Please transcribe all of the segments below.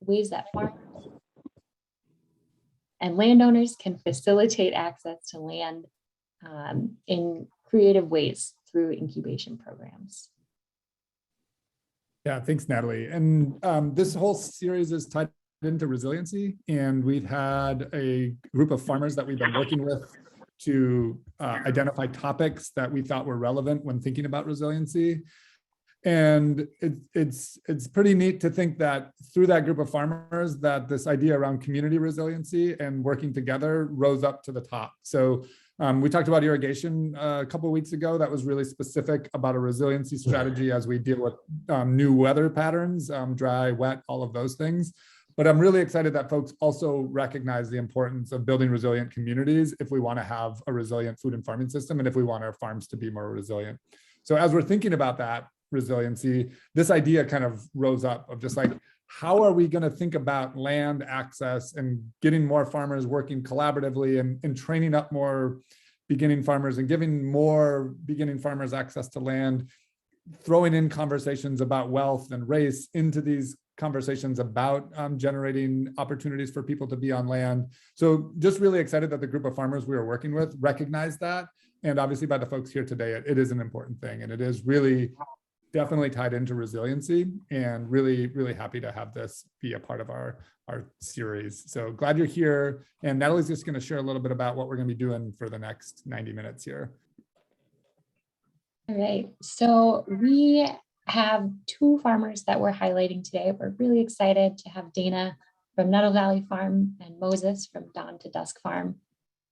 ways that farmers and landowners can facilitate access to land in creative ways through incubation programs. Yeah, thanks, Natalie. And this whole series is tied into resiliency, and we've had a group of farmers that we've been working with to identify topics that we thought were relevant when thinking about resiliency. And it's pretty neat to think that through that group of farmers that this idea around community resiliency and working together rose up to the top. So we talked about irrigation a couple of weeks ago. That was really specific about a resiliency strategy as we deal with new weather patterns, dry, wet, all of those things. But I'm really excited that folks also recognize the importance of building resilient communities if we want to have a resilient food and farming system and if we want our farms to be more resilient. So as we're thinking about that resiliency, this idea kind of rose up of just like, how are we going to think about land access and getting more farmers working collaboratively and training up more beginning farmers and giving more beginning farmers access to land, throwing in conversations about wealth and race into these conversations about generating opportunities for people to be on land. So just really excited that the group of farmers we were working with recognized that. And obviously by the folks here today, it is an important thing. And it is really definitely tied into resiliency, and really, really happy to have this be a part of our series. So glad you're here. And Natalie's just going to share a little bit about what we're going to be doing for the next 90 minutes here. All right, so we have two farmers that we're highlighting today. We're really excited to have Dana from Nettle Valley Farm and Moses from Dawn to Dusk Farm.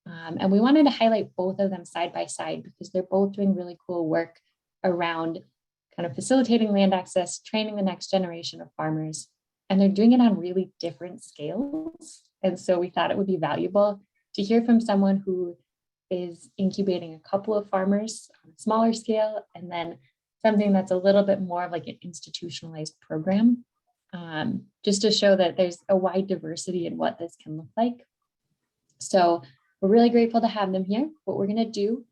And we wanted to highlight both of them side by side because they're both doing really cool work around kind of facilitating land access, training the next generation of farmers, and they're doing it on really different scales. And so we thought it would be valuable to hear from someone who is incubating a couple of farmers on a smaller scale, and then something that's a little bit more of like an institutionalized program, just to show that there's a wide diversity in what this can look like. So we're really grateful to have them here. What we're going to do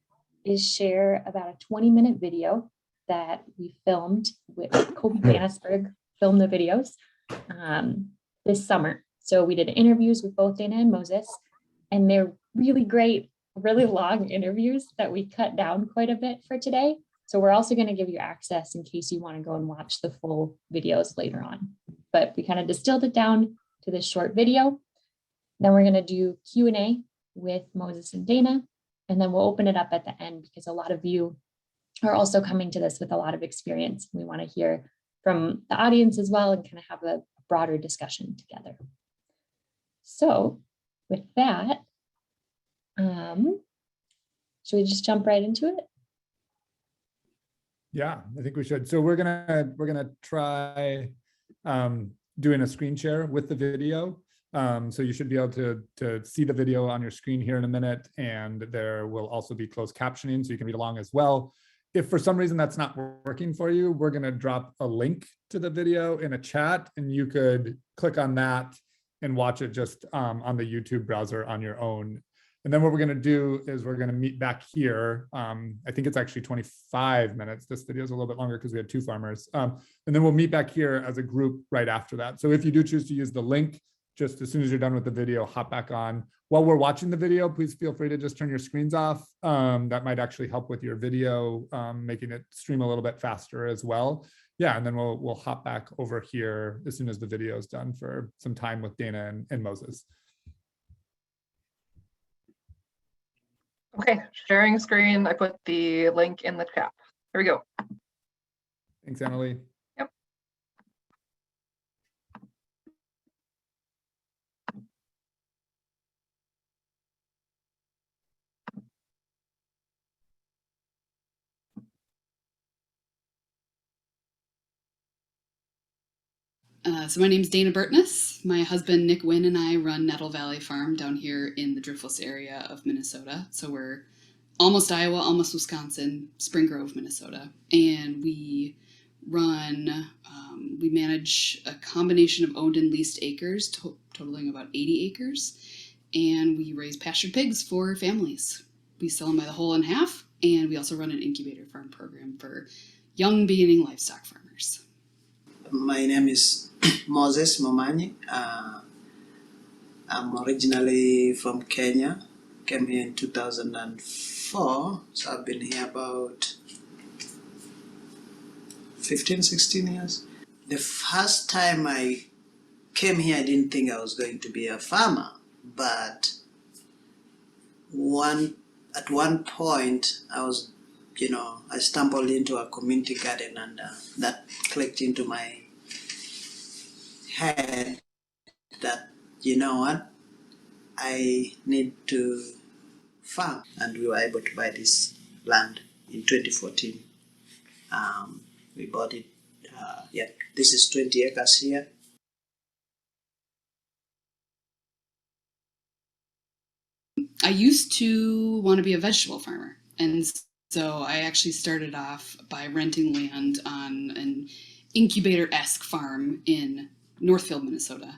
is share about a 20-minute video that we filmed with Kobe Bannisberg, filmed the videos this summer. So we did interviews with both Dana and Moses, and they're really great, really long interviews that we cut down quite a bit for today. So we're also going to give you access in case you want to go and watch the full videos later on. But we kind of distilled it down to this short video. Then we're going to do Q&A with Moses and Dana, and then we'll open it up at the end because a lot of you are also coming to this with a lot of experience. We want to hear from the audience as well and kind of have a broader discussion together. So with that, should we just jump right into it? Yeah, I think we should. So we're gonna try doing a screen share with the video. So you should be able to see the video on your screen here in a minute, and there will also be closed captioning so you can read along as well. If for some reason that's not working for you, we're going to drop a link to the video in a chat, and you could click on that and watch it just on the YouTube browser on your own. And then what we're going to do is we're going to meet back here. I think it's actually 25 minutes. This video is a little bit longer because we had two farmers. And then we'll meet back here as a group right after that. So if you do choose to use the link, just as soon as you're done with the video, hop back on. While we're watching the video, please feel free to just turn your screens off. That might actually help with your video, making it stream a little bit faster as well. Yeah, and then we'll hop back over here as soon as the video is done for some time with Dana and Moses. Okay, sharing screen. I put the link in the chat. Here we go. Thanks, Emily. Yep. So my name is Dana Burtness. My husband, Nick Wynn, and I run Nettle Valley Farm down here in the Driftless area of Minnesota. So we're almost Iowa, almost Wisconsin, Spring Grove, Minnesota. And we manage a combination of owned and leased acres, totaling about 80 acres. And we raise pastured pigs for families. We sell them by the whole and half. And we also run an incubator farm program for young beginning livestock farmers. My name is Moses Momanyi. I'm originally from Kenya. Came here in 2004, so I've been here about 15, 16 years. The first time I came here, I didn't think I was going to be a farmer, but at one point I stumbled into a community garden, and that clicked into my head that, you know what, I need to farm, and we were able to buy this land in 2014. We bought it. This is 20 acres here. I used to want to be a vegetable farmer. And so I actually started off by renting land on an incubator-esque farm in Northfield, Minnesota.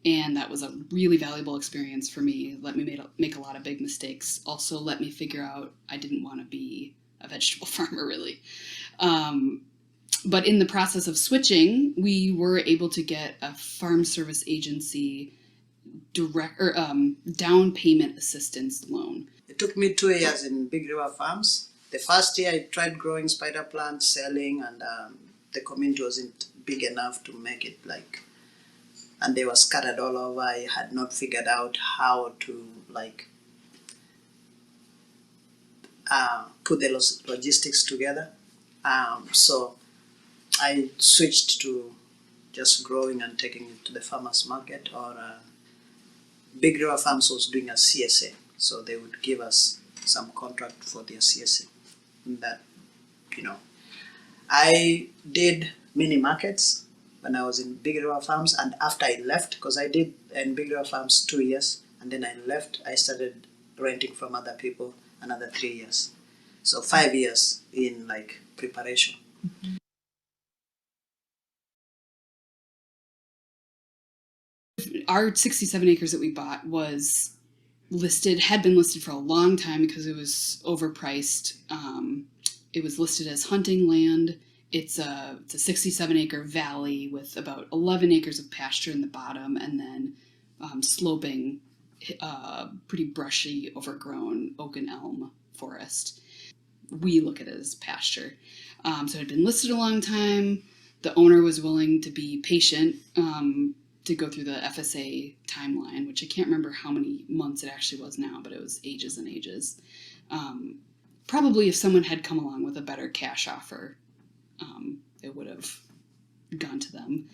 And that was a really valuable experience for me. Let me make a lot of big mistakes. Also let me figure out I didn't want to be a vegetable farmer, really. But in the process of switching, we were able to get a farm service agency down payment assistance loan. It took me 2 years in Big River Farms. The first year I tried growing spider plants, selling, and the community wasn't big enough to make it and they were scattered all over. I had not figured out how to put the logistics together. So I switched to just growing and taking it to the farmers market, or Big River Farms was doing a CSA, so they would give us some contract for their CSA. That, I did mini markets when I was in Big River Farms, and after I left, because I did in Big River Farms 2 years, and then I left, I started renting from other people another 3 years. So 5 years in preparation. Our 67 acres that we bought had been listed for a long time because it was overpriced. It was listed as hunting land. It's a 67 acre valley with about 11 acres of pasture in the bottom, and then sloping, pretty brushy, overgrown oak and elm forest. We look at it as pasture. So it had been listed a long time. The owner was willing to be patient to go through the FSA timeline, which I can't remember how many months it actually was now, but it was ages and ages. Probably if someone had come along with a better cash offer, it would have gone to them.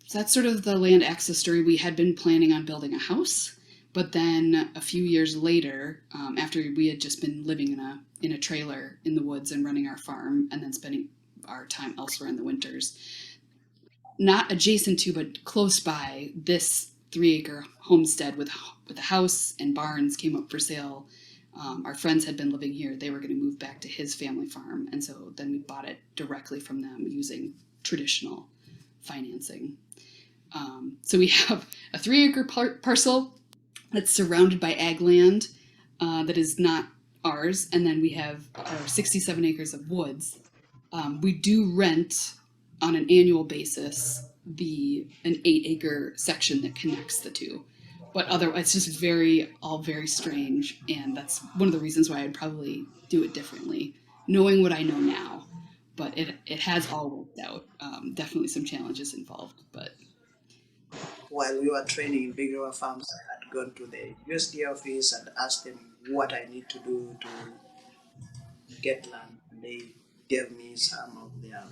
So that's sort of the land access story. We had been planning on building a house, but then a few years later, after we had just been living in a trailer in the woods and running our farm, and then spending our time elsewhere in the winters, not adjacent to but close by, this 3 acre homestead with a house and barns came up for sale. Our friends had been living here. They were going to move back to his family farm, and so then we bought it directly from them using traditional financing. So we have a 3 acre parcel that's surrounded by ag land that is not ours, and then we have our 67 acres of woods. We do rent on an annual basis an 8 acre section that connects the two, but otherwise it's just all very strange, and that's one of the reasons why I'd probably do it differently, knowing what I know now. But it has all worked out. Definitely some challenges involved, but While we were training in Big River Farms, I had gone to the USDA office and asked them what I need to do to get land. They gave me some of their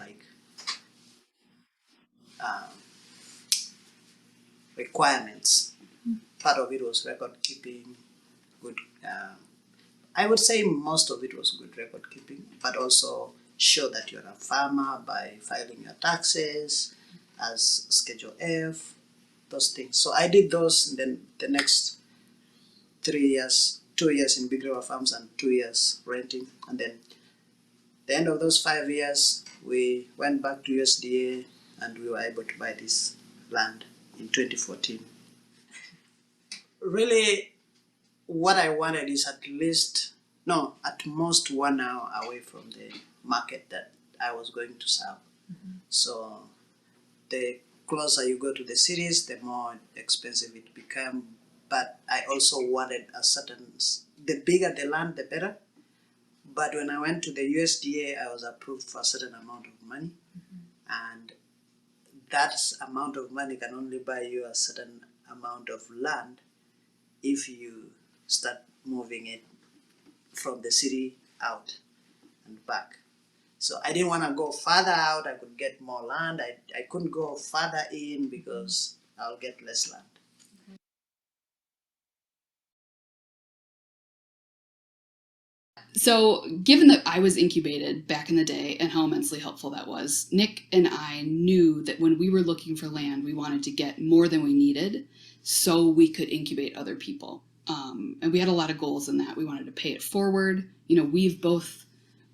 requirements. Part of it was record keeping, good. I would say most of it was good record keeping, but also show that you're a farmer by filing your taxes as Schedule F, those things. So I did those, and then the next 3 years, 2 years in Big River Farms and 2 years renting, and then the end of those 5 years, we went back to USDA and we were able to buy this land in 2014. Really, what I wanted is at most 1 hour away from the market that I was going to serve. So the closer you go to the cities, the more expensive it became. But I also wanted the bigger the land, the better. But when I went to the USDA, I was approved for a certain amount of money. And that amount of money can only buy you a certain amount of land if you start moving it from the city out and back. So I didn't want to go further out. I could get more land. I couldn't go further in because I'll get less land. So, given that I was incubated back in the day and how immensely helpful that was, Nick and I knew that when we were looking for land, we wanted to get more than we needed so we could incubate other people. And we had a lot of goals in that. We wanted to pay it forward. You know, we've both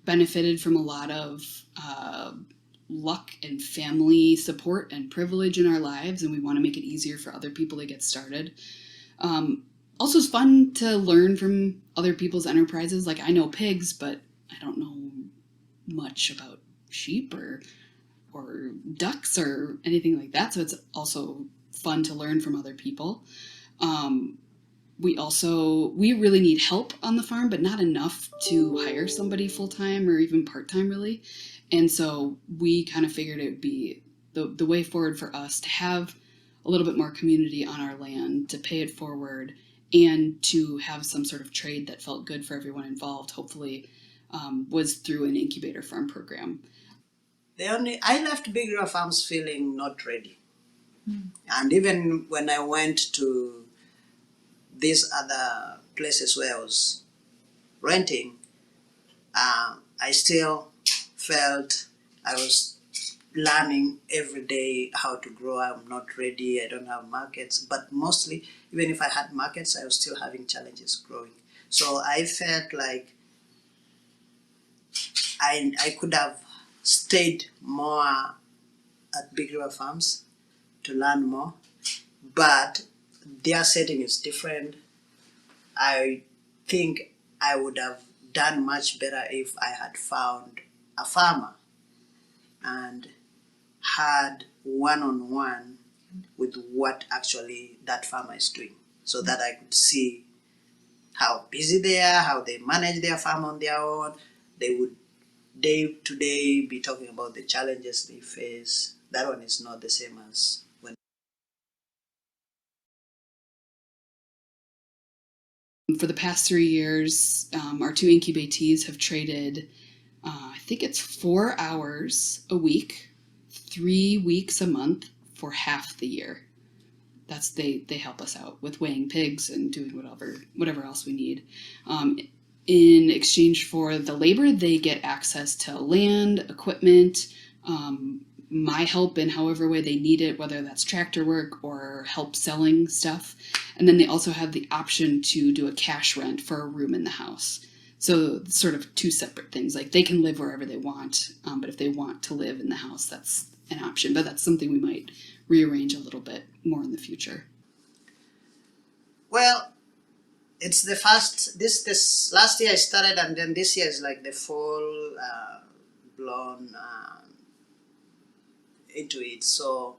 benefited from a lot of luck and family support and privilege in our lives, and we want to make it easier for other people to get started. Also, it's fun to learn from other people's enterprises. Like, I know pigs, but I don't know much about sheep or ducks or anything like that. So it's also fun to learn from other people. We really need help on the farm, but not enough to hire somebody full-time or even part-time, really. And so we kind of figured it would be the way forward for us to have a little bit more community on our land, to pay it forward, and to have some sort of trade that felt good for everyone involved, hopefully, was through an incubator farm program. I left Big River Farms feeling not ready. And even when I went to these other places where I was renting, I still felt I was learning every day how to grow. I'm not ready. I don't have markets. But mostly, even if I had markets, I was still having challenges growing. So I felt like I could have stayed more at Big River Farms to learn more. But their setting is different. I think I would have done much better if I had found a farmer and had one-on-one with what actually that farmer is doing, so that I could see how busy they are, how they manage their farm on their own. They would day to day be talking about the challenges they face. That one is not the same as when. For the past 3 years, our two incubatees have traded, I think it's 4 hours a week, 3 weeks a month for half the year. They help us out with weighing pigs and doing whatever else we need. In exchange for the labor, they get access to land, equipment, my help in however way they need it, whether that's tractor work or help selling stuff. And then they also have the option to do a cash rent for a room in the house. So sort of two separate things. Like, they can live wherever they want, but if they want to live in the house, that's an option. But that's something we might rearrange a little bit more in the future. Well, it's the first. This last year I started, and then this year is like the full blown into it. So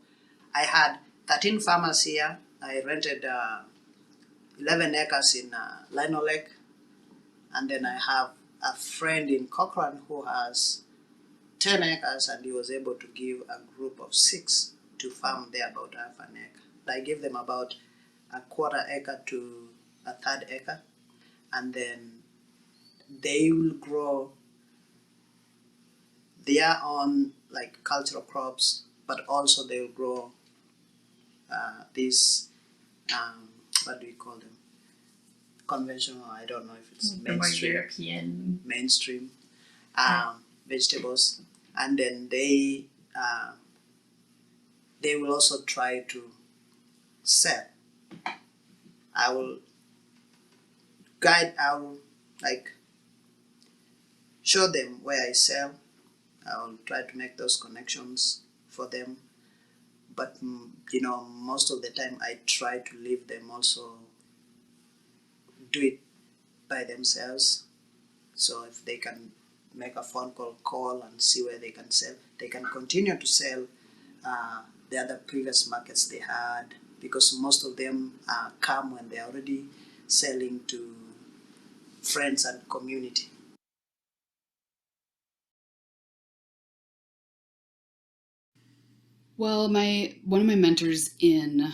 I had 13 farmers here. I rented 11 acres in Lino Lake, and then I have a friend in Cochrane who has 10 acres, and he was able to give a group of 6 to farm there about half an acre. I give them about a quarter acre to a third acre, and then they will grow their own like cultural crops, but also they will grow these what do we call them? Conventional. I don't know if it's The more mainstream. European. Mainstream vegetables, and then they will also try to sell. I will like show them where I sell. I will try to make those connections for them. But most of the time I try to leave them also do it by themselves. So if they can make a phone call and see where they can sell. They can continue to sell the other previous markets they had, because most of them come when they're already selling to friends and community. Well, one of my mentors in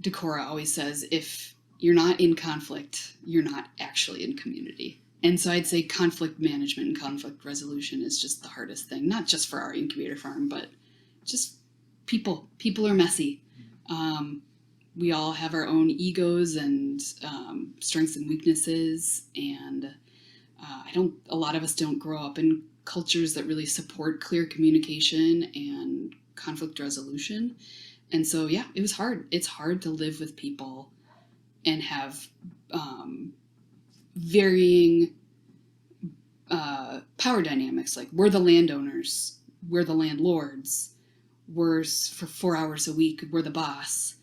Decorah always says, if you're not in conflict, you're not actually in community. And so I'd say conflict management and conflict resolution is just the hardest thing, not just for our incubator farm, but just people. People are messy. We all have our own egos and strengths and weaknesses, and a lot of us don't grow up in cultures that really support clear communication and conflict resolution. And so, yeah, it was hard. It's hard to live with people and have varying power dynamics. Like, we're the landowners, we're the landlords, we're for 4 hours a week, we're the boss.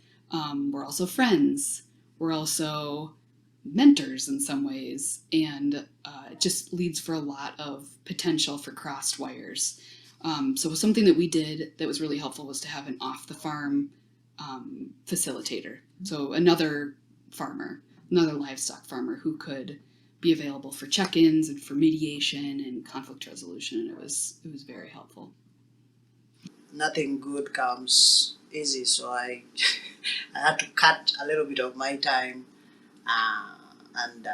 We're also friends. We're also mentors in some ways. And it just leads for a lot of potential for crossed wires. So something that we did that was really helpful was to have an off-the-farm facilitator. So another livestock farmer who could be available for check-ins and for mediation and conflict resolution. And it was very helpful. Nothing good comes easy, so I had to cut a little bit of my time and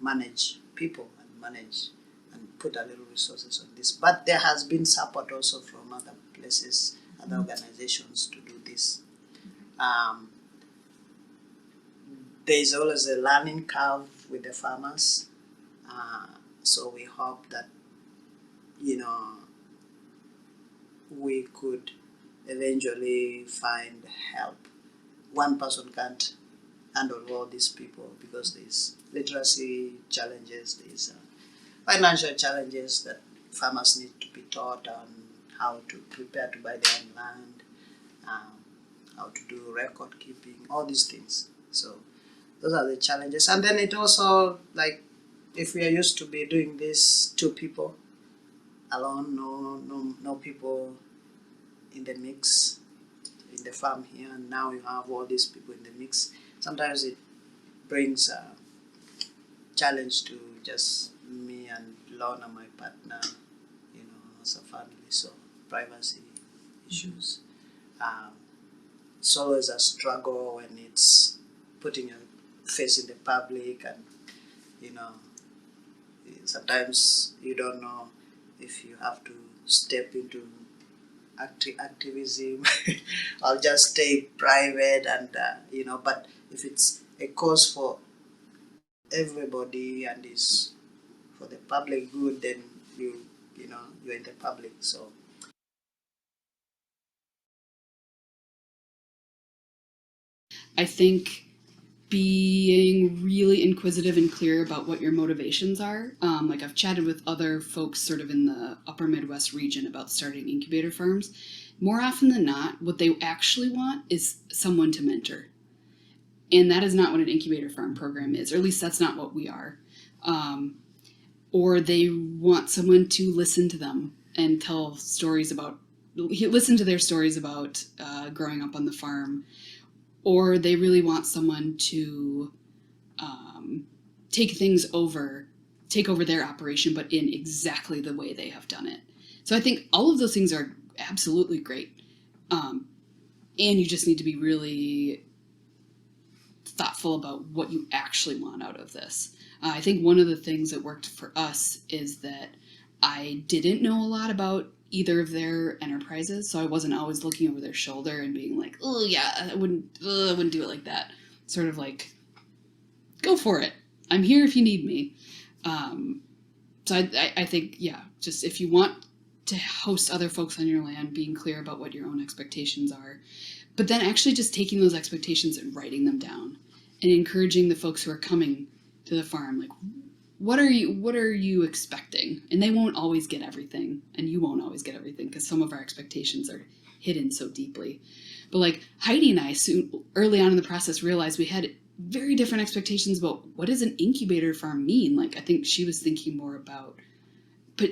manage people and put a little resources on this. But there has been support also from other places, other organizations to do this. There is always a learning curve with the farmers, so we hope that we could eventually find help. One person can't handle all these people because there's literacy challenges, there's financial challenges that farmers need to be taught on how to prepare to buy their own land, how to do record keeping, all these things. So those are the challenges. And then it also, like, if we are used to be doing this 2 people alone, no people in the mix in the farm here, and now you have all these people in the mix. Sometimes it brings a challenge to just me and Lorna, my partner, as a family. So privacy issues. It's always a struggle when it's putting your face in the public, and sometimes you don't know if you have to step into activism or just stay private, and but if it's a cause for everybody and is for the public good, then you're in the public. So I think being really inquisitive and clear about what your motivations are. Like, I've chatted with other folks sort of in the upper Midwest region about starting incubator farms. More often than not, what they actually want is someone to mentor. And that is not what an incubator farm program is, or at least that's not what we are. Or they want someone to listen to them and listen to their stories about growing up on the farm. Or they really want someone to take over their operation, but in exactly the way they have done it. So I think all of those things are absolutely great. And you just need to be really thoughtful about what you actually want out of this. I think one of the things that worked for us is that I didn't know a lot about either of their enterprises, so I wasn't always looking over their shoulder and being like, oh yeah, I wouldn't do it like that. Sort of like, go for it. I'm here if you need me. So I think, yeah, just if you want to host other folks on your land, being clear about what your own expectations are, but then actually just taking those expectations and writing them down and encouraging the folks who are coming to the farm, like, what are you expecting? And they won't always get everything, and you won't always get everything, because some of our expectations are hidden so deeply. But like, Heidi and I early on in the process realized we had very different expectations about what does an incubator farm mean. Like, I think she was thinking more about,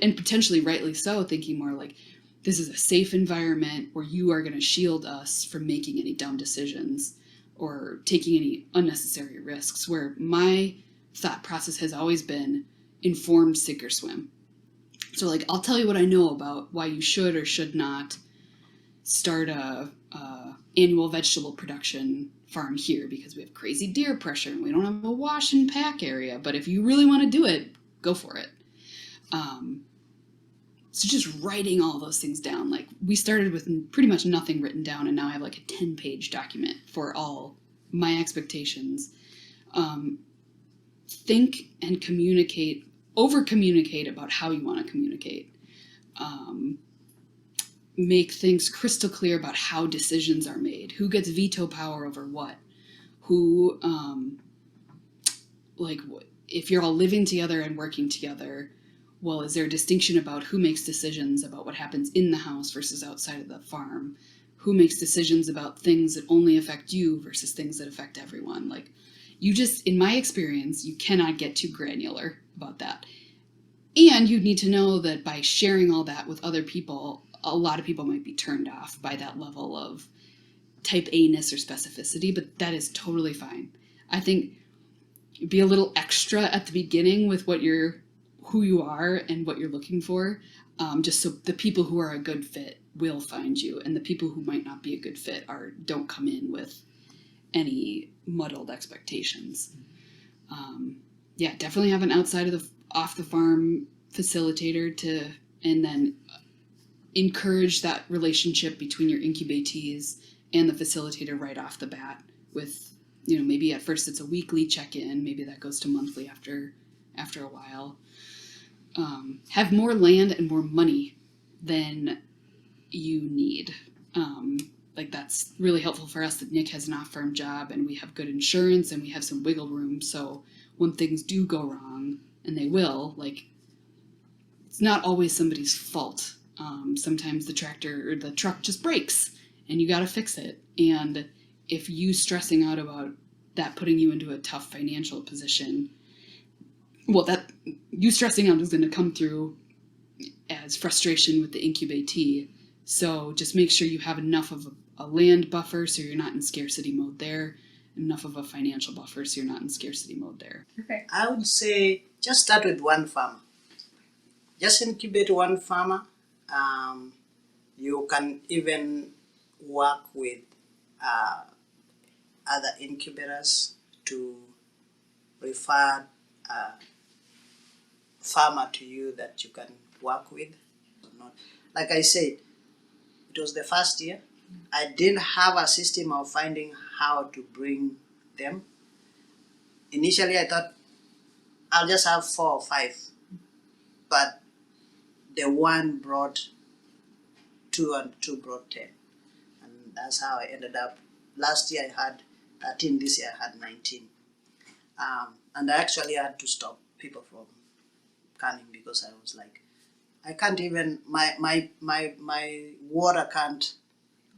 and potentially rightly so, thinking more like, this is a safe environment where you are going to shield us from making any dumb decisions or taking any unnecessary risks, where my thought process has always been informed sink or swim. So like, I'll tell you what I know about why you should or should not start a annual vegetable production farm here, because we have crazy deer pressure and we don't have a wash and pack area. But if you really want to do it, go for it. So just writing all those things down. Like, we started with pretty much nothing written down, and now I have like a 10-page document for all my expectations. Think and communicate, over communicate about how you want to communicate. Make things crystal clear about how decisions are made, who gets veto power over what, who, like, if you're all living together and working together, well, is there a distinction about who makes decisions about what happens in the house versus outside of the farm? Who makes decisions about things that only affect you versus things that affect everyone? Like, you just, in my experience, you cannot get too granular about that. And you need to know that by sharing all that with other people, a lot of people might be turned off by that level of type A-ness or specificity, but that is totally fine. I think be a little extra at the beginning with who you are and what you're looking for, just so the people who are a good fit will find you, and the people who might not be a good fit don't come in with any muddled expectations. Yeah, definitely have an off the farm facilitator and then encourage that relationship between your incubatees and the facilitator right off the bat with, maybe at first it's a weekly check-in, maybe that goes to monthly after a while. Have more land and more money than you need. Like, that's really helpful for us that Nick has an off-farm job and we have good insurance and we have some wiggle room. So when things do go wrong, and they will, like, it's not always somebody's fault. Sometimes the tractor or the truck just breaks and you got to fix it. And if you stressing out about that putting you into a tough financial position, well, that you stressing out is going to come through as frustration with the incubatee. So just make sure you have enough of a land buffer so you're not in scarcity mode there, enough of a financial buffer so you're not in scarcity mode there. Perfect. I would say just start with one farmer. Just incubate one farmer. You can even work with other incubators to refer a farmer to you that you can work with. Like I said, it was the first year. I didn't have a system of finding how to bring them. Initially, I thought I'll just have 4 or 5, but the one brought 2 and 2 brought 10. And that's how I ended up. Last year I had 13, this year I had 19. And I actually had to stop people from coming because I was like, I can't even, my water can't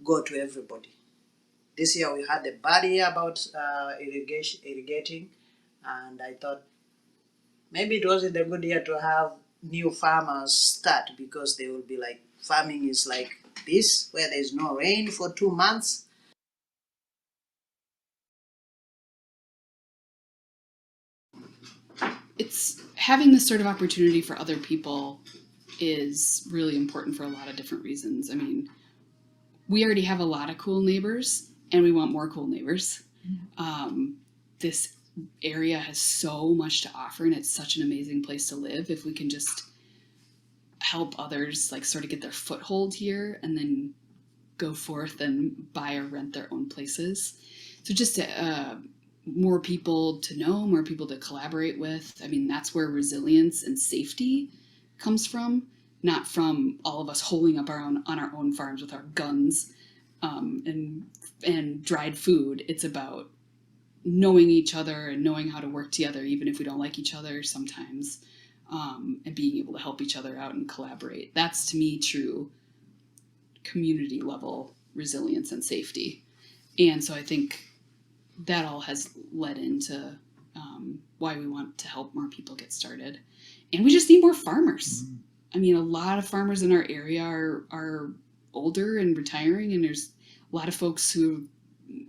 go to everybody. This year we had a bad year about irrigating, and I thought maybe it wasn't a good year to have new farmers start, because they will be like, farming is like this, where there's no rain for 2 months. It's having this sort of opportunity for other people is really important for a lot of different reasons. I mean, we already have a lot of cool neighbors and we want more cool neighbors. This area has so much to offer and it's such an amazing place to live. If we can just help others like sort of get their foothold here and then go forth and buy or rent their own places. So just more people to know, more people to collaborate with. I mean, that's where resilience and safety comes from, not from all of us holding up on our own farms with our guns and dried food. It's about knowing each other and knowing how to work together, even if we don't like each other sometimes, and being able to help each other out and collaborate. That's, to me, true community level resilience and safety. And so I think that all has led into why we want to help more people get started. And we just need more farmers. I mean, a lot of farmers in our area are older and retiring, and there's a lot of folks who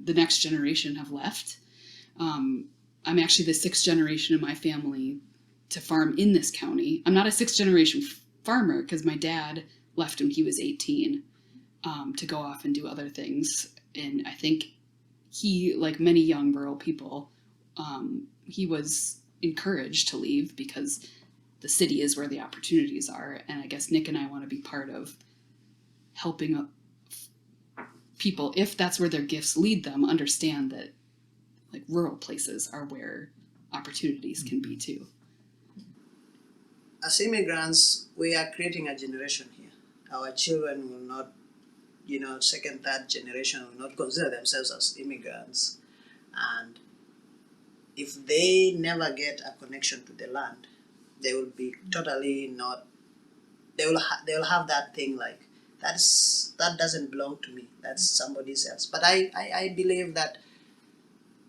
the next generation have left. I'm actually the sixth generation in my family to farm in this county. I'm not a sixth generation farmer because my dad left when he was 18 to go off and do other things. And I think he, like many young rural people, he was encouraged to leave because the city is where the opportunities are. And I guess Nick and I want to be part of helping people, if that's where their gifts lead them, understand that like rural places are where opportunities can be too. As immigrants, we are creating a generation here. Our children will not, second, third generation will not consider themselves as immigrants. And if they never get a connection to the land, they will be totally not, they will have that thing like, that doesn't belong to me, that's somebody else. But I believe that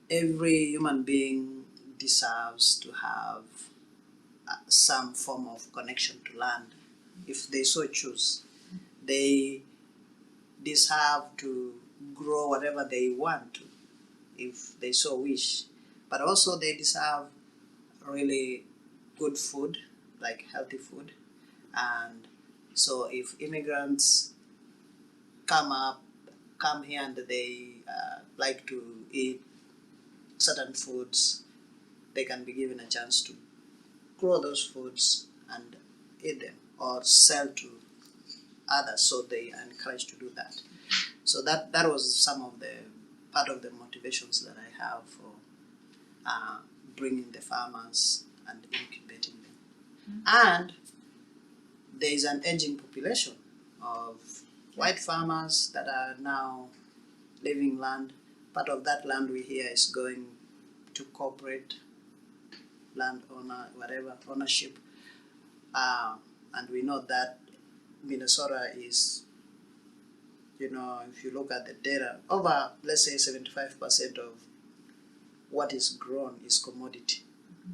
every human being deserves to have some form of connection to land if they so choose. They deserve to grow whatever they want to if they so wish, but also they deserve really good food, like healthy food. And so if immigrants come here and they like to eat certain foods, they can be given a chance to grow those foods and eat them or sell to others, so they are encouraged to do that. So that was some of the part of the motivations that I have for bringing the farmers and incubating them. And there is an aging population of white farmers that are now leaving land. Part of that land we hear is going to corporate landowner, whatever, ownership. And we know that Minnesota is, if you look at the data, over, let's say, 75% of what is grown is commodity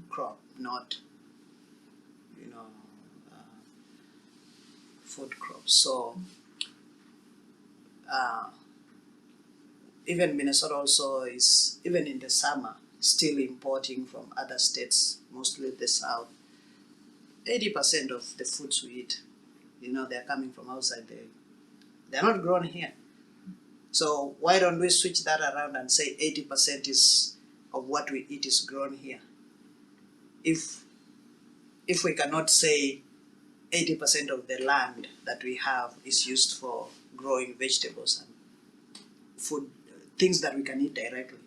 crop, not, food crops. So even Minnesota also is, even in the summer, still importing from other states, mostly the South. 80% of the foods we eat, they're coming from outside. They're not grown here. So why don't we switch that around and say 80% of what we eat is grown here? If we cannot say 80% of the land that we have is used for growing vegetables and food, things that we can eat directly.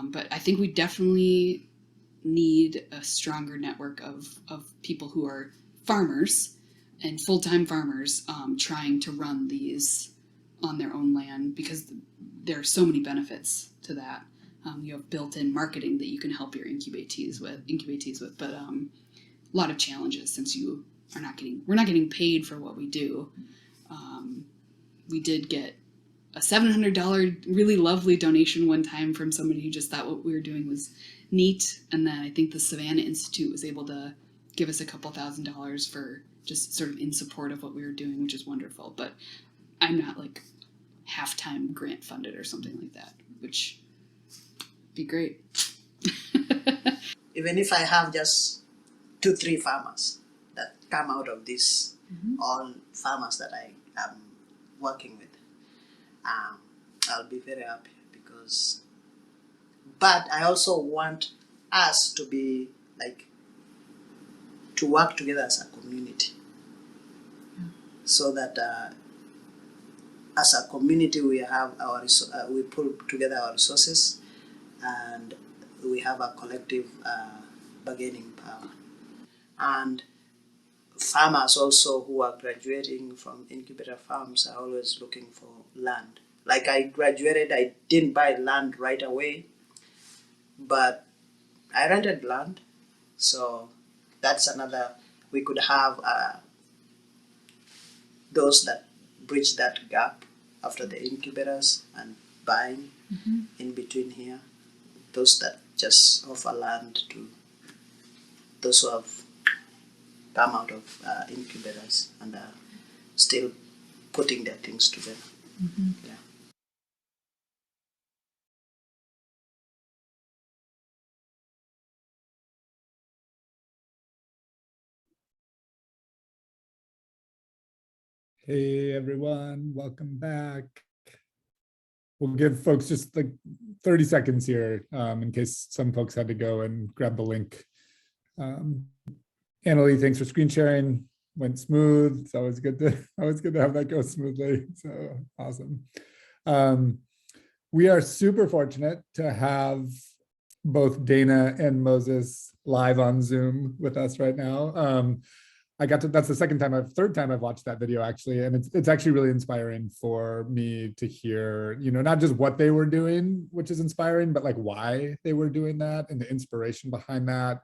But I think we definitely need a stronger network of people who are farmers and full-time farmers trying to run these on their own land, because there are so many benefits to that. You have built-in marketing that you can help your incubatees with, but a lot of challenges since we're not getting paid for what we do. We did get a $700 really lovely donation one time from somebody who just thought what we were doing was neat, and then I think the Savannah Institute was able to give us a couple $1,000s for just sort of in support of what we were doing, which is wonderful. But I'm not like half-time grant funded or something like that, which would be great. Even if I have just 2-3 farmers that come out of this, all farmers that I am working with, I'll be very happy, but I also want us to be to work together as a community, so that as a community we have we pull together our resources and we have a collective bargaining power. And farmers also who are graduating from incubator farms are always looking for land. Like I graduated, I didn't buy land right away, but I rented land. So that's another, we could have those that bridge that gap after the incubators and buying in between here. Those that just offer land to those who have come out of incubators and are still putting their things together. Yeah. Hey everyone, welcome back. We'll give folks just like 30 seconds here in case some folks had to go and grab the link. Annalie, thanks for screen sharing. Went smooth. It's always good to have that go smoothly. So awesome. We are super fortunate to have both Dana and Moses live on Zoom with us right now. That's the third time I've watched that video actually. And it's actually really inspiring for me to hear, not just what they were doing, which is inspiring, but like why they were doing that and the inspiration behind that.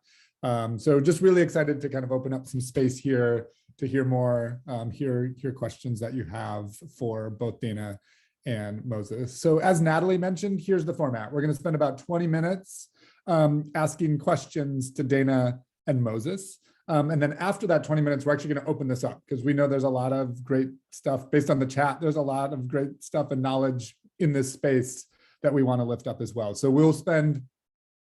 So just really excited to kind of open up some space here to hear more, hear questions that you have for both Dana and Moses. So as Natalie mentioned, here's the format. We're going to spend about 20 minutes asking questions to Dana and Moses. And then after that 20 minutes, we're actually going to open this up because we know there's a lot of great stuff based on the chat. There's a lot of great stuff and knowledge in this space that we want to lift up as well. So we'll spend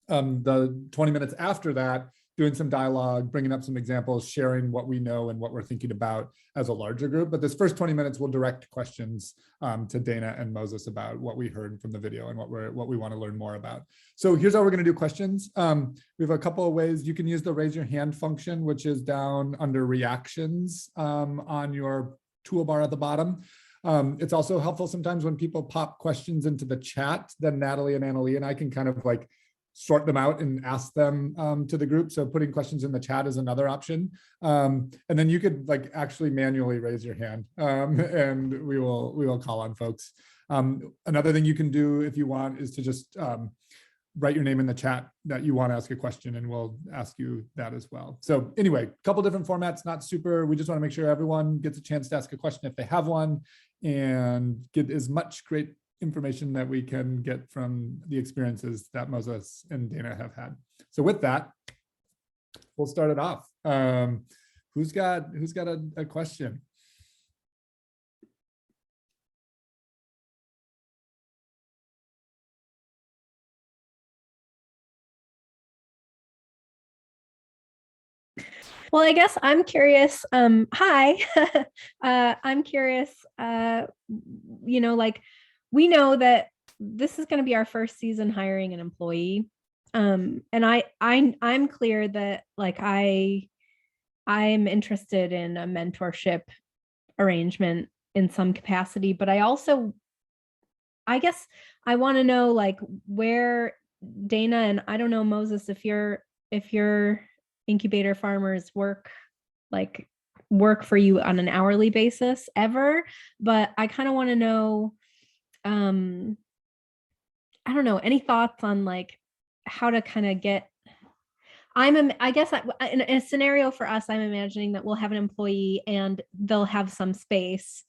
the 20 minutes after that doing some dialogue, bringing up some examples, sharing what we know and what we're thinking about as a larger group. But this first 20 minutes, we'll direct questions to Dana and Moses about what we heard from the video and what we want to learn more about. So here's how we're going to do questions. We have a couple of ways. You can use the raise your hand function, which is down under reactions on your toolbar at the bottom. It's also helpful sometimes when people pop questions into the chat, then Natalie and Annalie and I can kind of like sort them out and ask them to the group. So putting questions in the chat is another option. And then you could like actually manually raise your hand and we will call on folks. Another thing you can do if you want is to just write your name in the chat that you want to ask a question and we'll ask you that as well. So anyway, a couple different formats, not super, we just want to make sure everyone gets a chance to ask a question if they have one and get as much great information that we can get from the experiences that Moses and Dana have had. So with that, we'll start it off. Who's got a question? Well, I guess I'm curious. Hi, I'm curious. Like we know that this is going to be our first season hiring an employee, and I'm clear that like I'm interested in a mentorship arrangement in some capacity, but I guess I want to know like where Dana and I don't know Moses if your incubator farmers work for you on an hourly basis ever, but I kind of want to know I don't know, any thoughts on like how to kind of get I guess in a scenario for us, I'm imagining that we'll have an employee and they'll have some space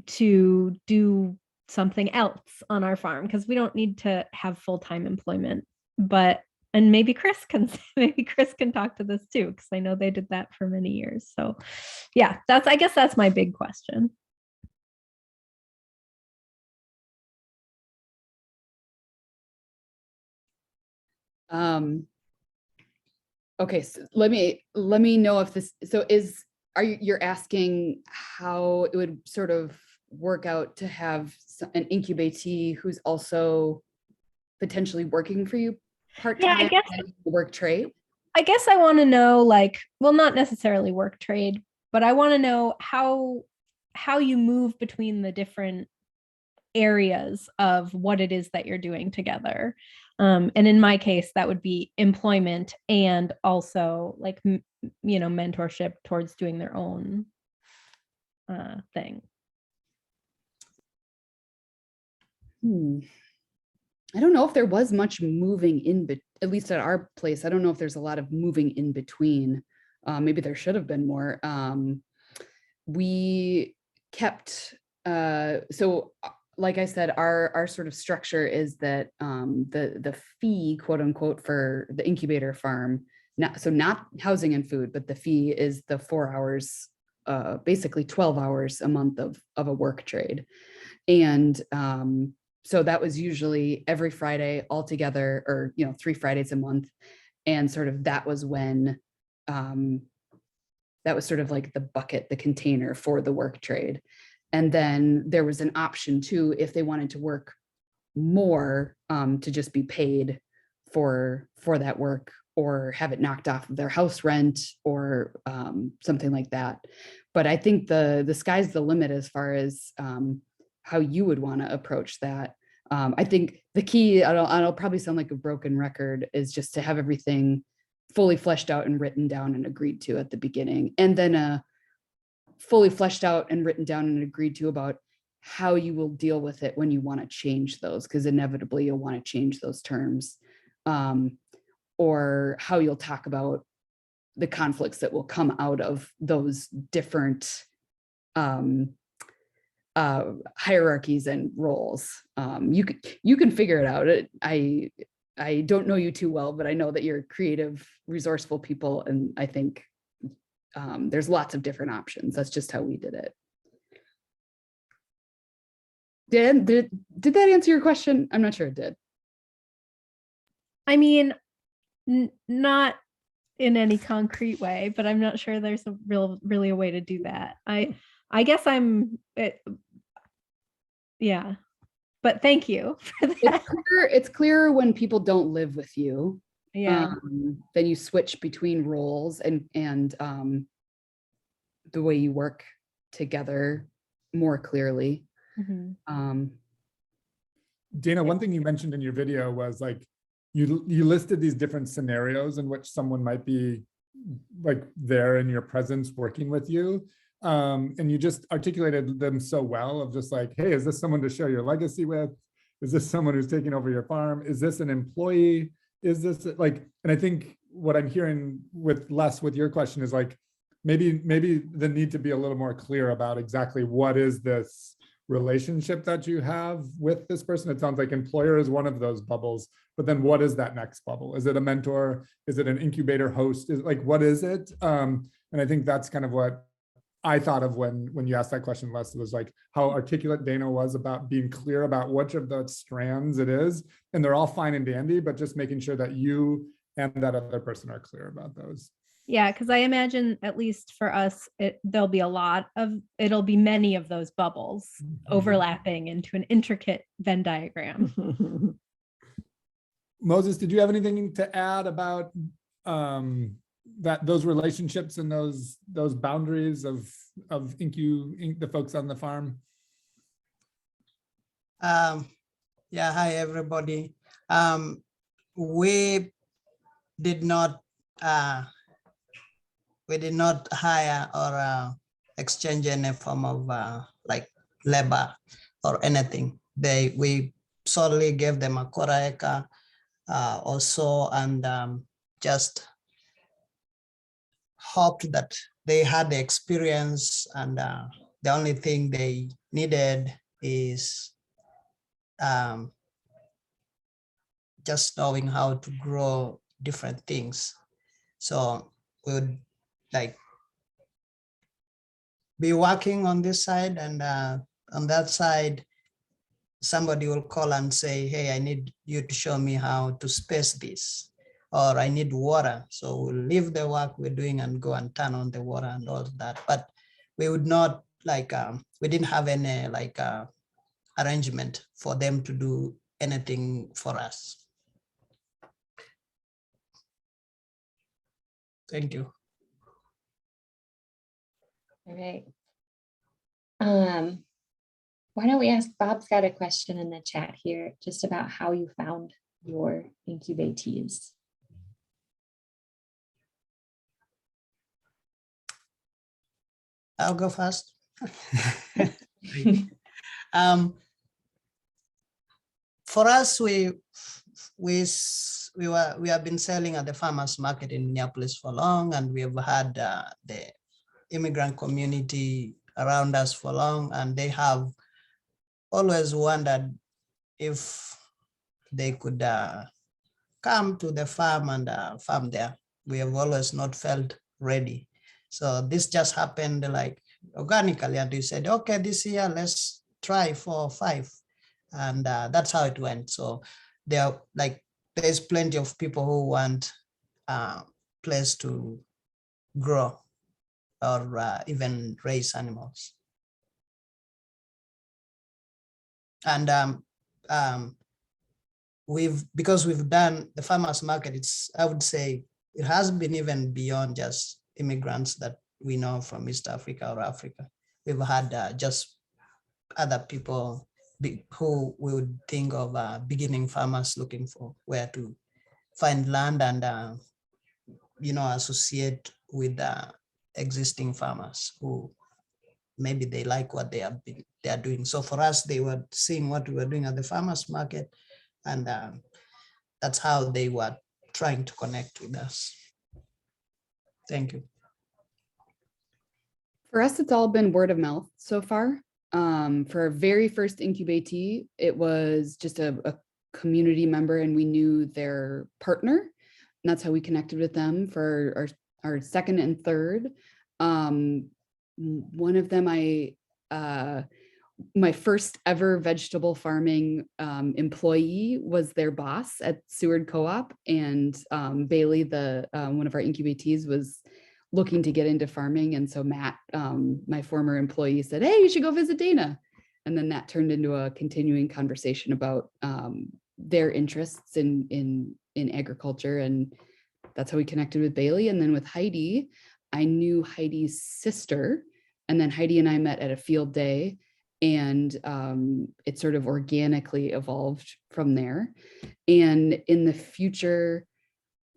to do something else on our farm because we don't need to have full-time employment. And maybe Chris can talk to this too, because I know they did that for many years. So yeah, I guess that's my big question. Okay, so let me know if this, you're asking how it would sort of work out to have an incubatee who's also potentially working for you part-time, yeah, I guess work trade? I guess I want to know like, well, not necessarily work trade, but I want to know how you move between the different areas of what it is that you're doing together. And in my case, that would be employment and also like, mentorship towards doing their own thing. I don't know if there was much moving in, at least at our place. I don't know if there's a lot of moving in between. Maybe there should have been more. We kept, so like I said, our sort of structure is that the fee, quote unquote, for the incubator farm, not housing and food, but the fee is the 4 hours, basically 12 hours a month of a work trade. And so that was usually every Friday all together, or 3 Fridays a month. And sort of that was when that was sort of like the bucket, the container for the work trade. And then there was an option too, if they wanted to work more, to just be paid for that work, or have it knocked off of their house rent, or something like that. But I think the sky's the limit as far as how you would want to approach that. I think the key, I'll probably sound like a broken record, is just to have everything fully fleshed out and written down and agreed to at the beginning, and then fully fleshed out and written down and agreed to about how you will deal with it when you want to change those, because inevitably you'll want to change those terms, or how you'll talk about the conflicts that will come out of those different hierarchies and roles. You can figure it out. I don't know you too well, but I know that you're creative, resourceful people, and I think there's lots of different options. That's just how we did it. Dan, did that answer your question? I'm not sure it did. I mean, not in any concrete way, but I'm not sure there's really a way to do that. I guess yeah, but thank you for that. It's clear when people don't live with you. Yeah. Then you switch between roles and the way you work together more clearly. Mm-hmm. Dana, one thing you mentioned in your video was like, you listed these different scenarios in which someone might be like there in your presence working with you. And you just articulated them so well, of just like, hey, is this someone to share your legacy with? Is this someone who's taking over your farm? Is this an employee? Is this like, and I think what I'm hearing with your question is like, maybe the need to be a little more clear about exactly what is this relationship that you have with this person. It sounds like employer is one of those bubbles, but then what is that next bubble? Is it a mentor? Is it an incubator host? Is like, what is it? And I think that's kind of what I thought of when you asked that question, Les, was like how articulate Dana was about being clear about which of the strands it is. And they're all fine and dandy, but just making sure that you and that other person are clear about those. Yeah, because I imagine, at least for us, it'll be many of those bubbles overlapping into an intricate Venn diagram. Moses, did you have anything to add about those relationships and those boundaries of the folks on the farm? Yeah, hi everybody. We did not hire or exchange any form of like labor or anything. We solely gave them a quarter acre also, and just hoped that they had the experience, and the only thing they needed is just knowing how to grow different things. So we would like be working on this side, and on that side, somebody will call and say, hey, I need you to show me how to space this, or I need water. So we'll leave the work we're doing and go and turn on the water and all that. But we would not like, we didn't have any like arrangement for them to do anything for us. Thank you. All right. Why don't we ask, Bob's got a question in the chat here just about how you found your incubatees. I'll go first. For us, we have been selling at the farmers market in Minneapolis for long, and we have had the immigrant community around us for long, and they have always wondered if they could come to the farm and farm there. We have always not felt ready. So this just happened like organically, and we said, okay, this year let's try 4 or 5. And that's how it went. So there's plenty of people who want a place to grow or even raise animals. And because we've done the farmers market, I would say it has been even beyond just immigrants that we know from East Africa or Africa. We've had just other people who we would think of beginning farmers looking for where to find land and associate with existing farmers who maybe they like what they are doing. So for us, they were seeing what we were doing at the farmers market, and that's how they were trying to connect with us. Thank you. For us, it's all been word of mouth so far. For our very first Incubatee, it was just a community member, and we knew their partner, and that's how we connected with them. For our second and third, one of them, my first ever vegetable farming employee was their boss at Seward Co-op, and Bailey, one of our Incubatees, was looking to get into farming. And so Matt, my former employee, said, hey, you should go visit Dana. And then that turned into a continuing conversation about their interests in agriculture. And that's how we connected with Bailey. And then with Heidi, I knew Heidi's sister, and then Heidi and I met at a field day, and it sort of organically evolved from there. And in the future,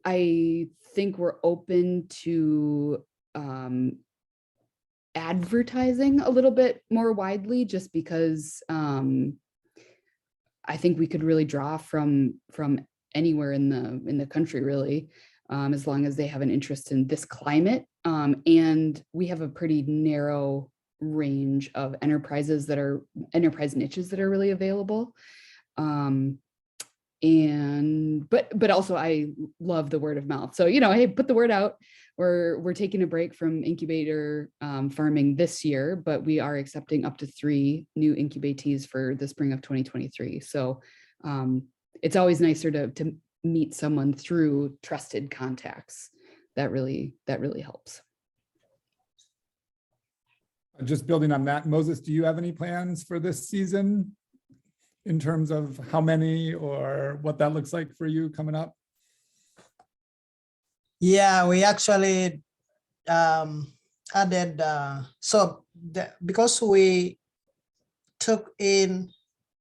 I think we're open to advertising a little bit more widely, just because I think we could really draw from anywhere in the country, really, as long as they have an interest in this climate. And we have a pretty narrow range of enterprise niches that are really available. But also I love the word of mouth. So, hey, put the word out. We're taking a break from incubator farming this year, but we are accepting up to 3 new incubatees for the spring of 2023. So it's always nicer to meet someone through trusted contacts. That really helps. Just building on that, Moses, do you have any plans for this season in terms of how many or what that looks like for you coming up? Yeah, we actually added, because we took in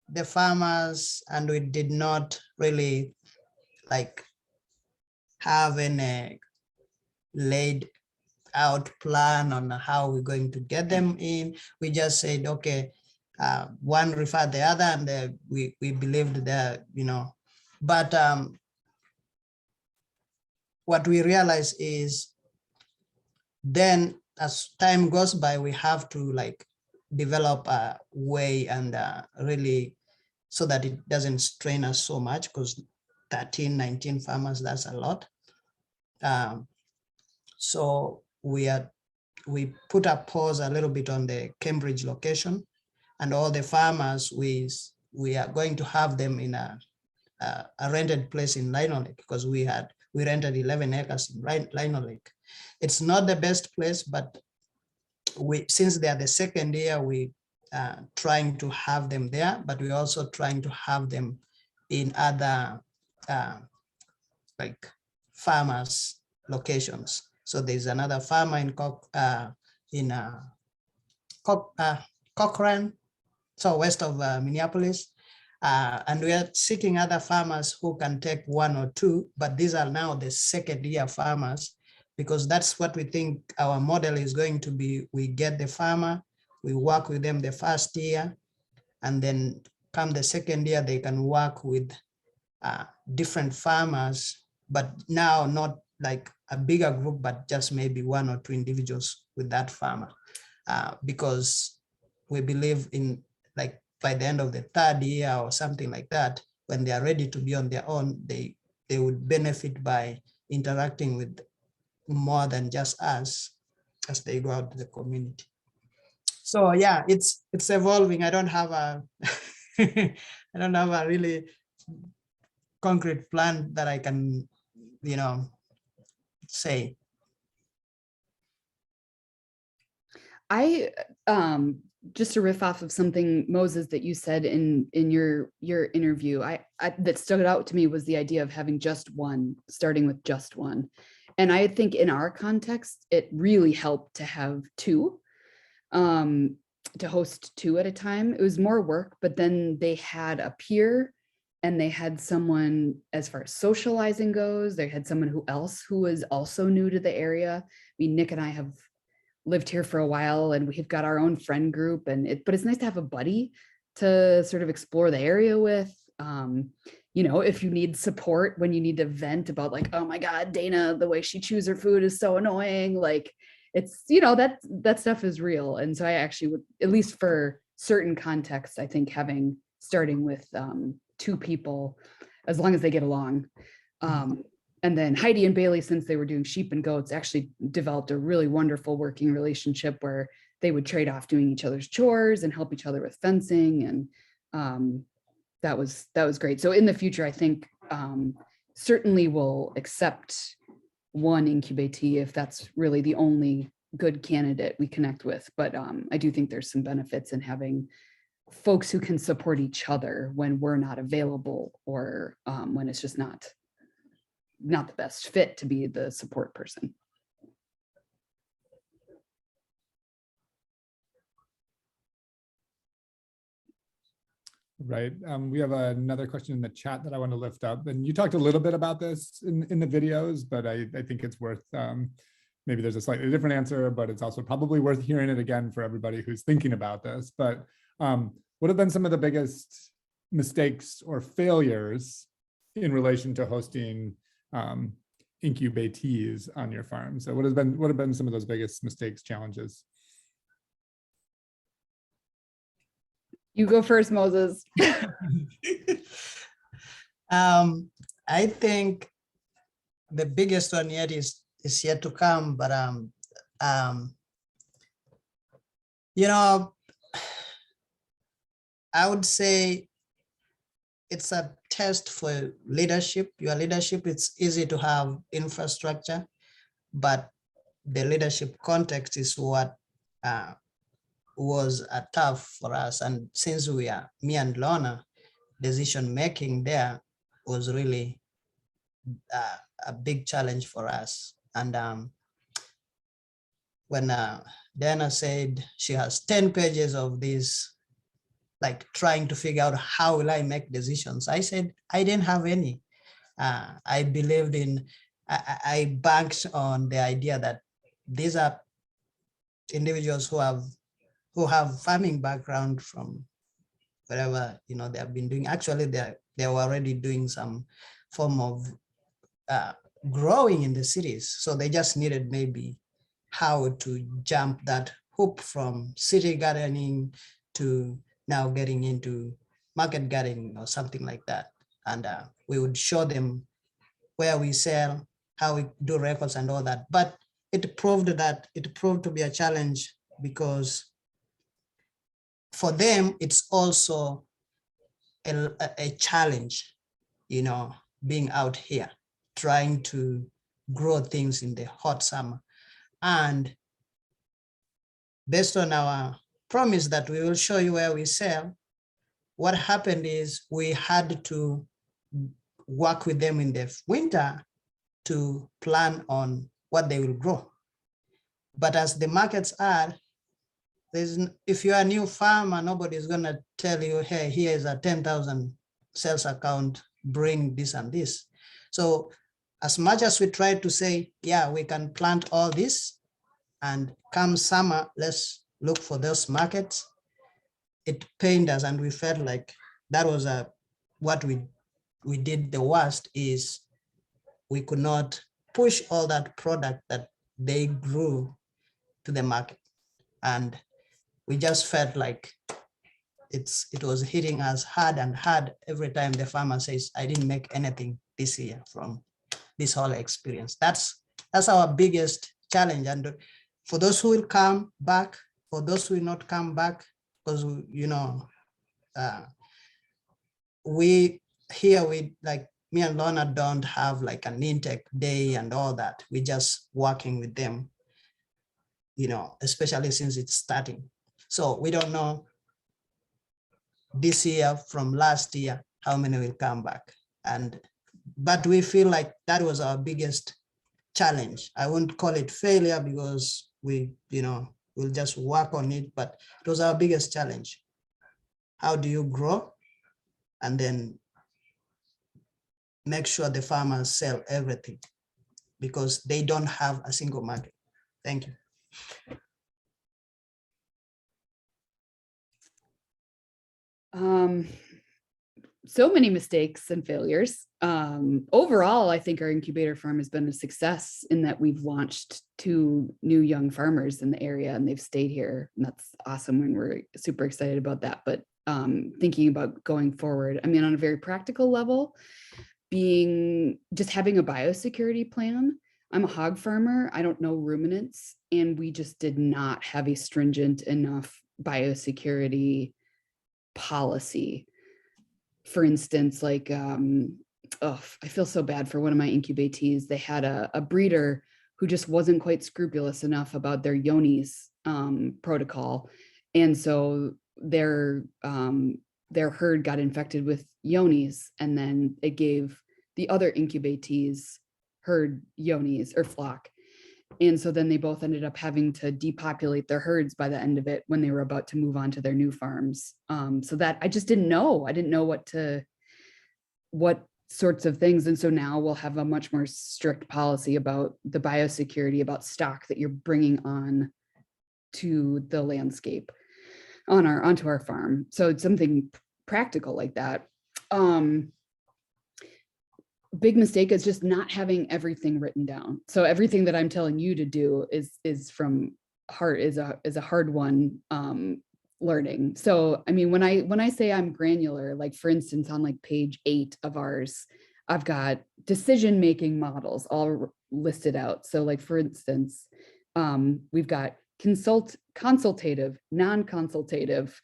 the farmers and we did not really have any laid out plan on how we're going to get them in. We just said, okay, one referred the other, and we believed that, but what we realize is then as time goes by, we have to develop a way and really so that it doesn't strain us so much, because 13, 19 farmers, that's a lot. So we put a pause a little bit on the Cambridge location, and all the farmers, we are going to have them in a rented place in Lino Lake, because we rented 11 acres in Lino Lake. It's not the best place, but since they are the second year, we trying to have them there, but we're also trying to have them in other farmers locations. So there's another farmer in Cochrane, so west of Minneapolis. And we are seeking other farmers who can take 1 or 2, but these are now the second year farmers, because that's what we think our model is going to be. We get the farmer, we work with them the first year, and then come the second year, they can work with different farmers, but now not like a bigger group, but just maybe 1 or 2 individuals with that farmer. because we believe in, like, by the end of the third year or something like that, when they are ready to be on their own, they would benefit by interacting with more than just us as they go out to the community. So yeah, it's evolving. I don't have a I don't have a really concrete plan that I can, say. I just to riff off of something, Moses, that you said in your interview, I that stood out to me was the idea of having just one, starting with just one. And I think in our context, it really helped to have two, to host two at a time. It was more work, but then they had a peer and they had someone, as far as socializing goes, they had someone who was also new to the area. I mean, Nick and I have lived here for a while and we've got our own friend group, but it's nice to have a buddy to sort of explore the area with. If you need support when you need to vent about, like, oh my God, Dana, the way she chews her food is so annoying. Like, it's, that stuff is real. And so I actually would, at least for certain contexts, I think starting with two people, as long as they get along. And then Heidi and Bailey, since they were doing sheep and goats, actually developed a really wonderful working relationship where they would trade off doing each other's chores and help each other with fencing. And that was great. So in the future, I think certainly we'll accept one incubatee if that's really the only good candidate we connect with. But I do think there's some benefits in having folks who can support each other when we're not available, or when it's just not the best fit to be the support person. Right. We have another question in the chat that I want to lift up. And you talked a little bit about this in the videos, but I think it's worth, maybe there's a slightly different answer, but it's also probably worth hearing it again for everybody who's thinking about this. But what have been some of the biggest mistakes or failures in relation to hosting incubatees on your farm? So what have been some of those biggest mistakes, challenges? You go first, Moses. I think the biggest one yet is yet to come, but I would say it's a test for leadership. Your leadership, it's easy to have infrastructure, but the leadership context is what was tough for us. And since me and Lorna, decision making there was really a big challenge for us. And when Dana said she has 10 pages of this, like trying to figure out how will I make decisions, I said I didn't have any. I believed in, I banked on the idea that these are individuals who have farming background from wherever they have been doing. Actually, they were already doing some form of growing in the cities, so they just needed maybe how to jump that hoop from city gardening to now getting into market gardening or something like that. And we would show them where we sell, how we do records and all that. But it proved to be a challenge, because for them, it's also a challenge, being out here, trying to grow things in the hot summer. And based on our promise that we will show you where we sell, what happened is we had to work with them in the winter to plan on what they will grow. But as the markets are, if you're a new farmer, nobody's going to tell you, hey, here is a 10,000 sales account, bring this and this. So as much as we try to say, yeah, we can plant all this, and come summer, let's look for those markets, it pained us, and we felt like that was what we did the worst, is we could not push all that product that they grew to the market. And we just felt like it was hitting us hard and hard every time the farmer says, I didn't make anything this year from this whole experience. That's our biggest challenge. And for those who will come back, for those who will not come back, because we like me and Lorna don't have like an intake day and all that. We just working with them, especially since it's starting. So we don't know this year from last year how many will come back. But we feel like that was our biggest challenge. I won't call it failure because we'll just work on it, but it was our biggest challenge. How do you grow and then make sure the farmers sell everything, because they don't have a single market? Thank you. So many mistakes and failures. Overall, I think our incubator farm has been a success in that we've launched 2 new young farmers in the area and they've stayed here. And that's awesome, and we're super excited about that. But thinking about going forward, I mean, on a very practical level, just having a biosecurity plan. I'm a hog farmer. I don't know ruminants, and we just did not have a stringent enough biosecurity policy. For instance, like, I feel so bad for one of my incubatees. They had a breeder who just wasn't quite scrupulous enough about their Yonis protocol. And so their herd got infected with Yonis, and then it gave the other incubatees herd Yonis or flock. And so then they both ended up having to depopulate their herds by the end of it when they were about to move on to their new farms. So that I just didn't know. I didn't know what sorts of things. And so now we'll have a much more strict policy about the biosecurity, about stock that you're bringing on to the landscape onto our farm. So it's something practical like that. Big mistake is just not having everything written down. So everything that I'm telling you to do is from heart, is a hard one, learning. So I mean, when I say I'm granular, like for instance, on like page 8 of ours, I've got decision-making models all listed out. So like, for instance, we've got consultative, non-consultative,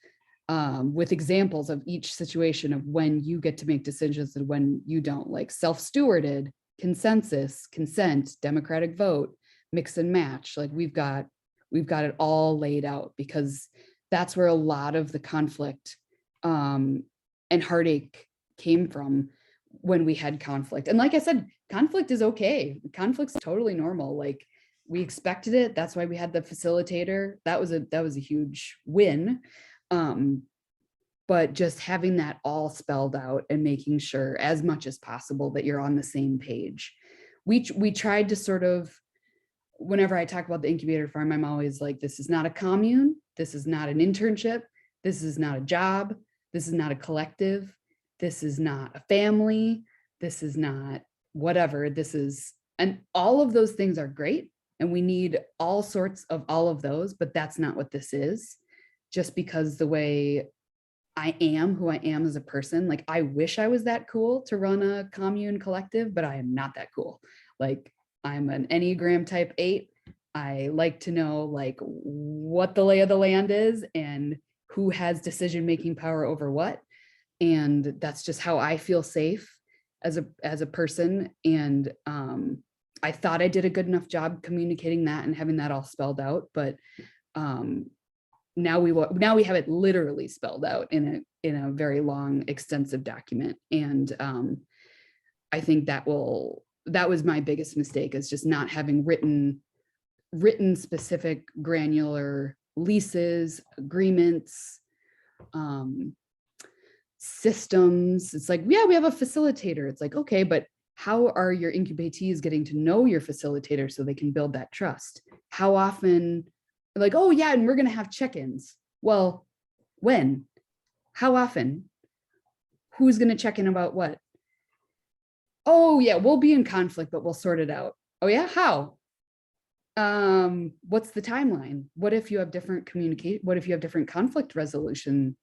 with examples of each situation of when you get to make decisions and when you don't, like self-stewarded, consensus, consent, democratic vote, mix and match. Like we've got it all laid out, because that's where a lot of the conflict and heartache came from when we had conflict. And like I said, conflict is okay. Conflict's totally normal. Like we expected it. That's why we had the facilitator. That was a huge win. But just having that all spelled out and making sure as much as possible that you're on the same page. We tried to sort of, whenever I talk about the incubator farm, I'm always like, this is not a commune. This is not an internship. This is not a job. This is not a collective. This is not a family. This is not whatever. This is, and all of those things are great. And we need all sorts of all of those, but that's not what this is. Just because the way I am who I am as a person, like I wish I was that cool to run a commune collective, but I am not that cool. Like I'm an Enneagram type 8. I like to know like what the lay of the land is and who has decision-making power over what. And that's just how I feel safe as a person. And I thought I did a good enough job communicating that and having that all spelled out, but now we have it literally spelled out in a very long, extensive document. And I think that was my biggest mistake, is just not having written specific granular leases, agreements, systems. It's like, yeah, we have a facilitator. It's like, okay, but how are your incubatees getting to know your facilitator so they can build that trust? How often? Like, oh yeah, and we're going to have check-ins. Well, when? How often? Who's going to check in about what? Oh yeah, we'll be in conflict, but we'll sort it out. Oh yeah, how? what's the timeline? What if you have different what if you have different conflict resolution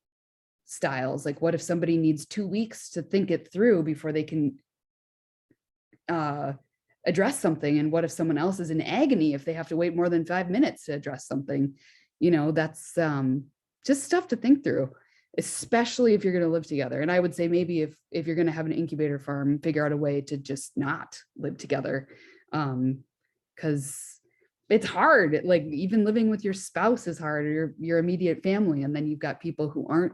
styles? Like, what if somebody needs 2 weeks to think it through before they can address something? And what if someone else is in agony if they have to wait more than 5 minutes to address something? You know, that's just stuff to think through, especially if you're going to live together. And I would say maybe if you're going to have an incubator farm, figure out a way to just not live together, because it's hard. Like, even living with your spouse is hard, or your immediate family, and then you've got people who aren't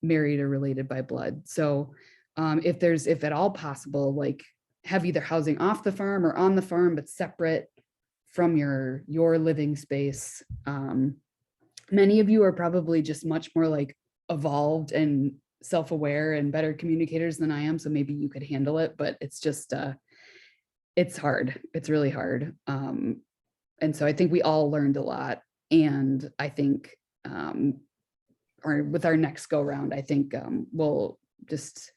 married or related by blood. So if at all possible, like, have either housing off the farm or on the farm, but separate from your living space. Many of you are probably just much more like evolved and self-aware and better communicators than I am. So maybe you could handle it, but it's just, it's hard. It's really hard. And so I think we all learned a lot. And I think, or with our next go round, I think we'll just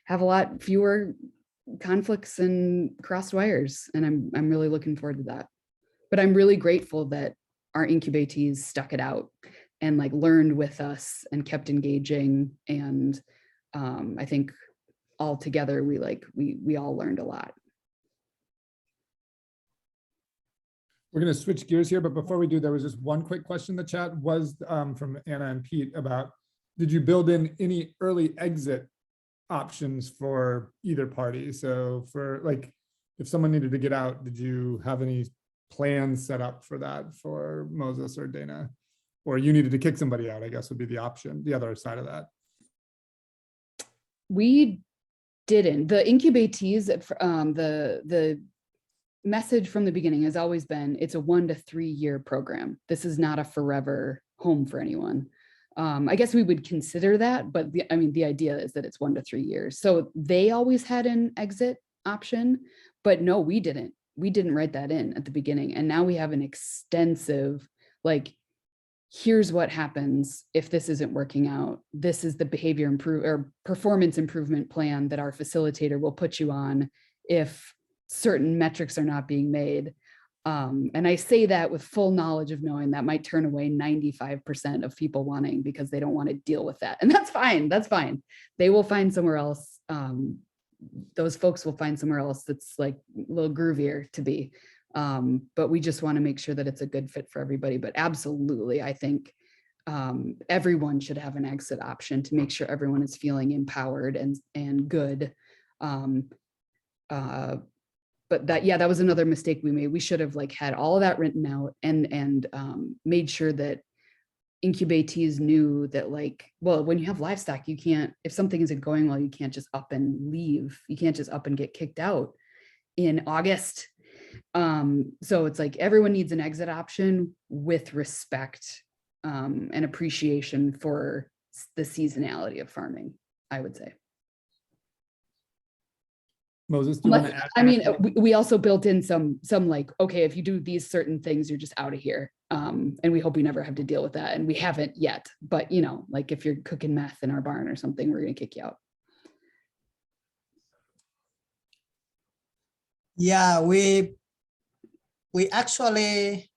have a lot fewer conflicts and crossed wires. And I'm really looking forward to that. But I'm really grateful that our incubatees stuck it out and like learned with us and kept engaging. And I think all together we all learned a lot. We're going to switch gears here, but before we do, there was just one quick question in the chat was from Anna and Pete about, did you build in any early exit options for either party? So for like, if someone needed to get out, did you have any plans set up for that for Moses or Dana? Or you needed to kick somebody out, I guess would be the option, the other side of that. We didn't. The incubatees, the message from the beginning has always been, it's a 1 to 3 year program. This is not a forever home for anyone. I guess we would consider that, but the idea is that it's 1 to 3 years. So they always had an exit option, but no, we didn't. We didn't write that in at the beginning. And now we have an extensive, like, here's what happens if this isn't working out. This is the behavior or performance improvement plan that our facilitator will put you on if certain metrics are not being made. And I say that with full knowledge of knowing that might turn away 95% of people wanting, because they don't want to deal with that. And that's fine. That's fine. They will find somewhere else. Those folks will find somewhere else that's like a little groovier to be. But we just want to make sure that it's a good fit for everybody. But absolutely, I think everyone should have an exit option to make sure everyone is feeling empowered and good. But that was another mistake we made. We should have like had all of that written out and made sure that incubatees knew that, like, well, when you have livestock, you can't, if something isn't going well, you can't just up and leave. You can't just up and get kicked out in August. So it's like everyone needs an exit option with respect and appreciation for the seasonality of farming, I would say. Moses, do you want to add? I mean, we also built in some like, okay, if you do these certain things, you're just out of here. And we hope we never have to deal with that. And we haven't yet, but you know, like if you're cooking meth in our barn or something, we're going to kick you out. Yeah, we actually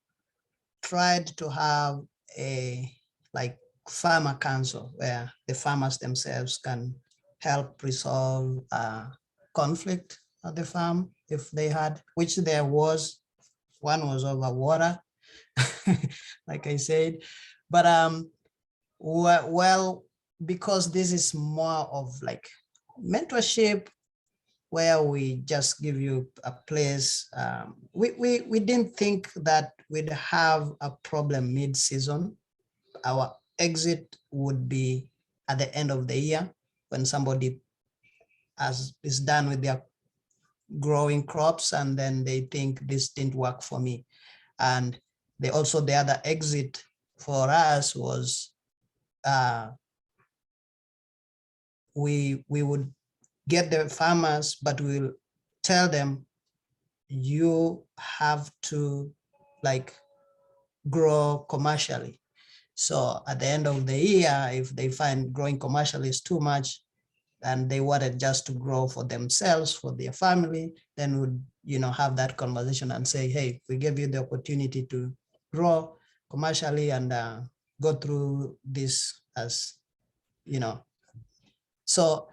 tried to have a like farmer council where the farmers themselves can help resolve conflict at the farm if they had, which there was. One was over water, like I said, but well, because this is more of like mentorship where we just give you a place. We didn't think that we'd have a problem mid-season. Our exit would be at the end of the year when somebody is done with their growing crops and then they think this didn't work for me. And the other exit for us was we would get the farmers, but we'll tell them you have to like grow commercially. So at the end of the year, if they find growing commercially is too much and they wanted just to grow for themselves, for their family, then have that conversation and say, hey, we gave you the opportunity to grow commercially and go through this as, so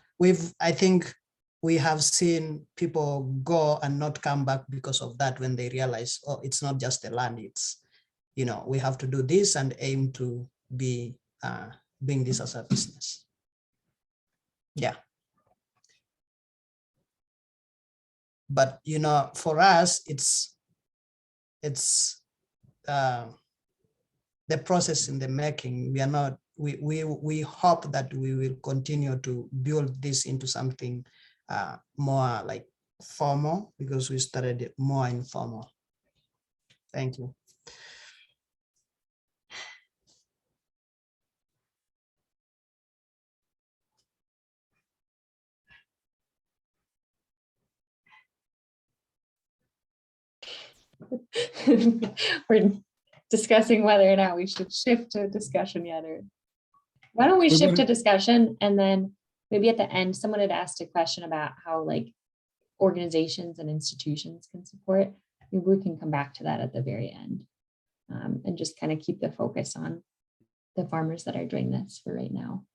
I think we have seen people go and not come back because of that when they realize, oh, it's not just the land, it's, we have to do this and aim to be being this as a business. Yeah. But, for us, it's the process in the making. We are not, we hope that we will continue to build this into something more like formal, because we started it more informal. Thank you. We're discussing whether or not we should shift to discussion yet, or why don't we We're shift to gonna- discussion, and then maybe at the end, someone had asked a question about how like organizations and institutions can support. Maybe we can come back to that at the very end, and just kind of keep the focus on the farmers that are doing this for right now.